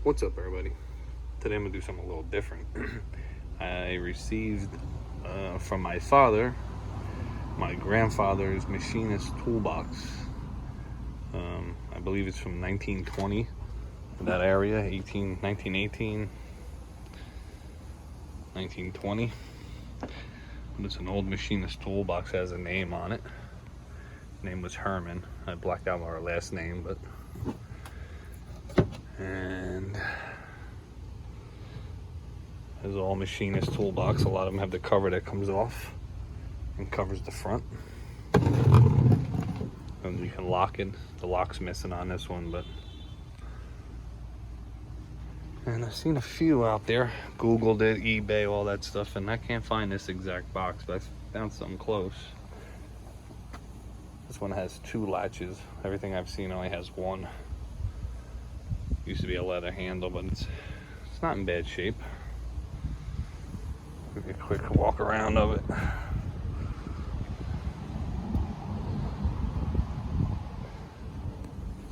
What's up, everybody? Today I'm gonna do something a little different. I received from my father my grandfather's machinist toolbox. I believe it's from 1920, that area, 1918, 1920. But it's an old machinist toolbox, has a name on it. His name was Herman. I blacked out our last name, but and there's all machinist toolbox. A lot of them have the cover that comes off and covers the front, and you can lock it. The lock's missing on this one, but and I've seen a few out there. Googled it, eBay, all that stuff, and I can't find this exact box, but I found something close. This one has 2 latches. Everything I've seen only has 1. Used to be a leather handle, but it's not in bad shape. Give you a quick walk around of it.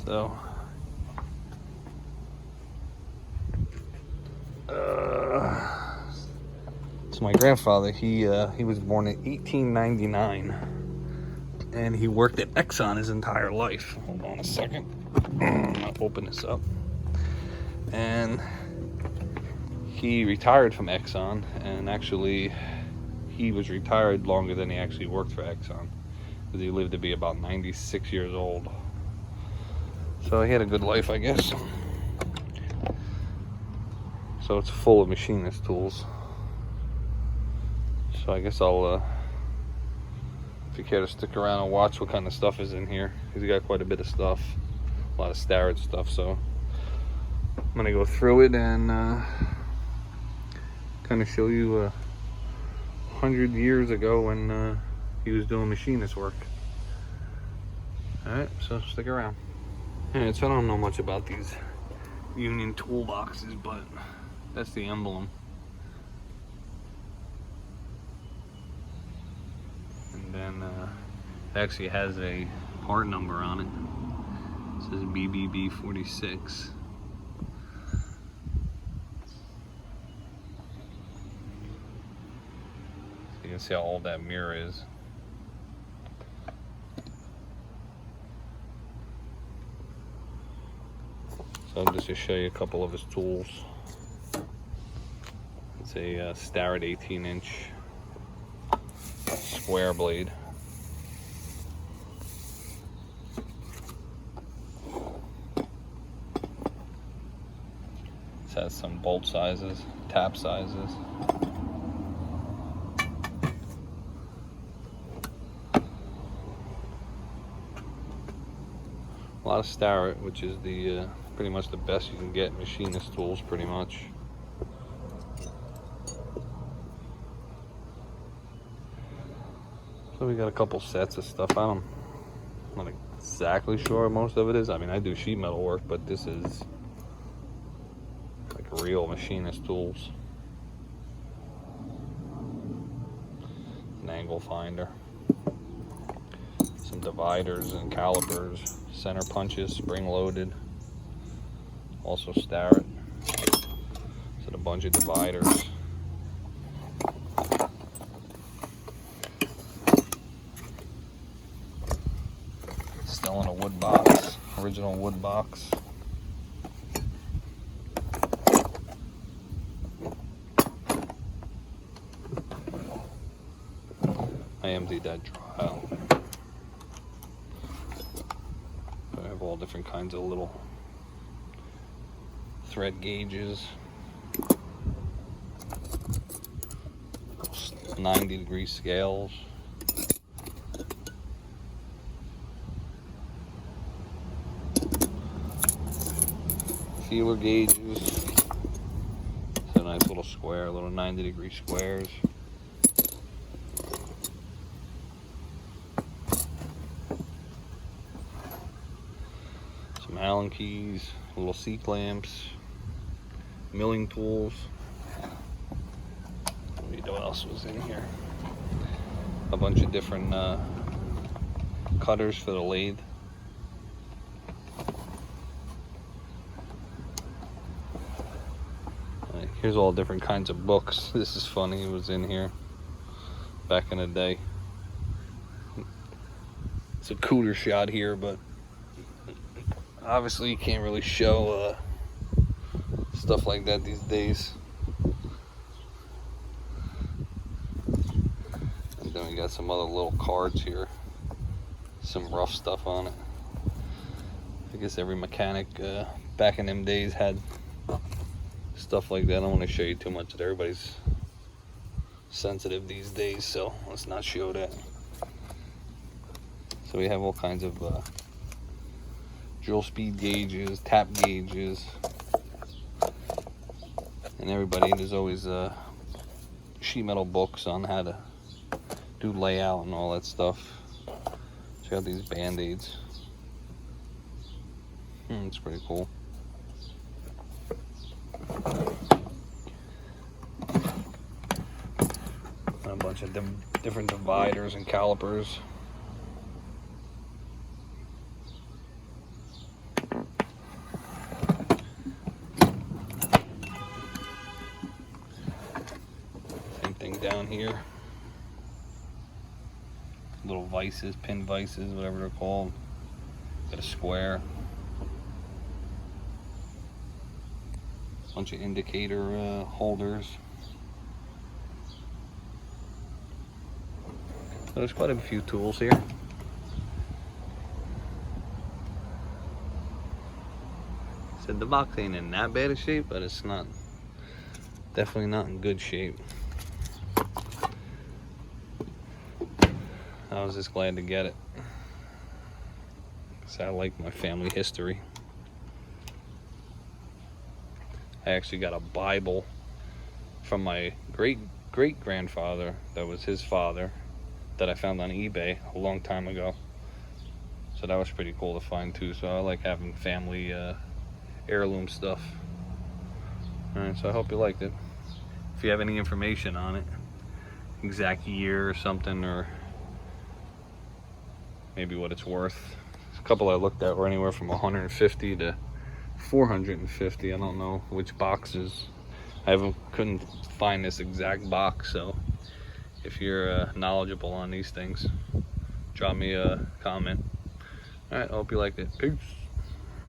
So my grandfather, he was born in 1899, and he worked at Exxon his entire life. Hold on a second. I'll open this up. And he retired from Exxon, and actually he was retired longer than he actually worked for Exxon, because he lived to be about 96 years old. So he had a good life, I guess. So it's full of machinist tools. So I guess I'll, if you care to stick around and watch what kind of stuff is in here, because he got quite a bit of stuff, a lot of Starrett stuff. So I'm gonna go through it and kind of show you 100 years ago when he was doing machinist work. All right, so stick around. All right, so I don't know much about these Union toolboxes, but that's the emblem. And then it actually has a part number on it. It says BBB 46. You can see how old that mirror is. So just to show you a couple of his tools. It's a Starrett 18-inch square blade. This has some bolt sizes, tap sizes. A lot of Starrett, which is the pretty much the best you can get machinist tools, pretty much. So we got a couple sets of stuff. I'm not exactly sure what most of it is. I mean, I do sheet metal work, but this is like real machinist tools. An angle finder, some dividers and calipers, center punches, spring loaded. Also Starrett. So a bunch of dividers. Still in a wood box, original wood box. I emptied that drawer out. I have all different kinds of little thread gauges, 90-degree scales, feeler gauges. It's a nice little square, little 90-degree squares. Some Allen keys, little C-clamps, milling tools. What else was in here? A bunch of different cutters for the lathe. Here's all different kinds of books. This is funny, it was in here back in the day. It's a cooler shot here, but obviously you can't really show stuff like that these days. And then we got some other little cards here, some rough stuff on it. I guess every mechanic back in them days had stuff like that. I don't want to show you too much of everybody's sensitive these days, so let's not show that. So we have all kinds of drill speed gauges, tap gauges, and everybody, there's always sheet metal books on how to do layout and all that stuff. Check out these band-aids. It's pretty cool. And a bunch of different dividers and calipers. Same thing down here. Little vices, pin vices, whatever they're called. Got a square. Bunch of indicator holders. So there's quite a few tools here. Said the box ain't in that bad a shape, but it's not, definitely not in good shape. I was just glad to get it, because I like my family history. I actually got a Bible from my great-grandfather that was his father that I found on eBay a long time ago. So that was pretty cool to find too. So I like having family heirloom stuff. Alright, so I hope you liked it. If you have any information on it, exact year or something, or maybe what it's worth. A couple I looked at were anywhere from 150 to 450. I don't know which boxes. Couldn't find this exact box, so if you're knowledgeable on these things, drop me a comment. Alright, I hope you liked it. Peace.